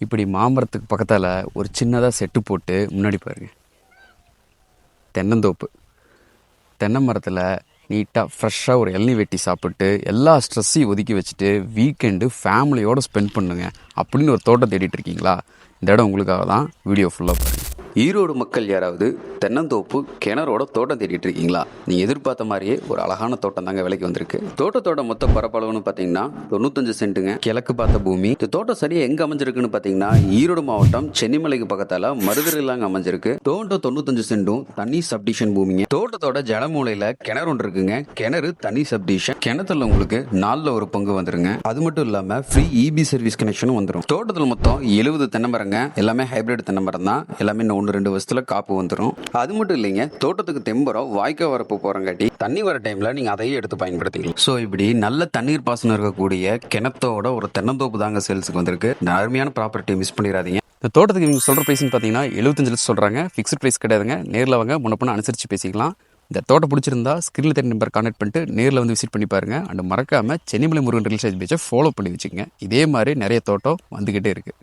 இப்படி மாமரத்துக்கு பக்கத்தால் ஒரு சின்னதாக செட்டு போட்டு முன்னாடி பாருங்க, தென்னந்தோப்பு. தென்னை மரத்தில் நீட்டாக ஃப்ரெஷ்ஷாக ஒரு இளநீ வெட்டி சாப்பிட்டு எல்லா ஸ்ட்ரெஸ்ஸையும் ஒதுக்கி வச்சுட்டு வீக்கெண்டு ஃபேமிலியோடு ஸ்பெண்ட் பண்ணுங்க அப்படின்னு ஒரு தோட்டம் தேடிட்டு இருக்கீங்களா? இந்த இடம் உங்களுக்காக தான். வீடியோ ஃபுல்லாக பாருங்கள். ஈரோடு மக்கள் யாராவது தென்னந்தோப்பு கிணறோட தோட்டம் தேடிட்டு இருக்கீங்களா? நீங்கள் எதிர்பார்த்த மாதிரியே ஒரு அழகான தோட்டம் தாங்க விலைக்கு வந்திருக்கு. தோட்டத்தோட மொத்த பரப்பளவுன்னு பார்த்தீங்கன்னா 95 சென்ட்டுங்க. கிழக்கு பார்த்த பூமி. இந்த தோட்டம் சரியாக எங்கே அமைஞ்சிருக்குன்னு பார்த்தீங்கன்னா ஈரோடு மாவட்டம் சென்னிமலைக்கு பக்கத்தால் மருதரிலாங்க அமைஞ்சிருக்கு. தோட்டம் 95 சென்ட்டும் தனி சப்டிஷன் பூமிங்க. தோட்டத்தோட ஜலமூலையில் கிணறு ஒன்று இருக்குங்க. கிணறு தனி சப்டிஷன். கிணத்துல உங்களுக்கு 4ல் ஒரு பங்கு வந்துருங்க. அது மட்டும் இல்லாமல் ஃப்ரீ இபி சர்வீஸ் கனெக்ஷனும் வந்துடும். தோட்டத்தில் மொத்தம் 70 தென்னை மரங்க. எல்லாமே ஹைபிரிட் தென்னை மரம் தான். எல்லாமே 1-2 வருஷத்துல காப்பு வந்துடும். அது மட்டும் இல்லைங்க, தோட்டத்துக்கு தெம்பரம் வாய்க்கா வரப்பு போறங்காட்டி தண்ணி வர டைம்ல நீங்க அதையே எடுத்து பயன்படுத்திக்கலாம். ஸோ இப்படி நல்ல தண்ணீர் பாசனம் இருக்கக்கூடிய கிணத்தோட ஒரு தென்னந்தோப்பு தாங்க சேல்ஸுக்கு வந்திருக்கு. இந்த அருமையான ப்ராப்பர்ட்டியை மிஸ் பண்ணிடாதீங்க. இந்த தோட்டத்துக்கு இவங்க சொல்ற பிரைஸ்ன்னு பார்த்தீங்கன்னா 75 லட்சம் சொல்றாங்க. ஃபிக்ஸ்ட் பிரைஸ் கிடையாதுங்க. நேரில் வாங்க, முன்ன அனுசரிச்சு பேசிக்கலாம். இந்த தோட்டம் பிடிச்சிருந்தா ஸ்கிரீனில் தெரிய நம்பர் கான்டாக்ட் பண்ணிட்டு நேரில் வந்து விசிட் பண்ணி பாருங்க. அண்ட் மறக்காம சென்னிமலை முருகன் ரியல் எஸ்டேட் பேஜை ஃபாலோ பண்ணி வச்சுக்கோங்க. இதே மாதிரி நிறைய தோட்டம் வந்துகிட்டே இருக்கு.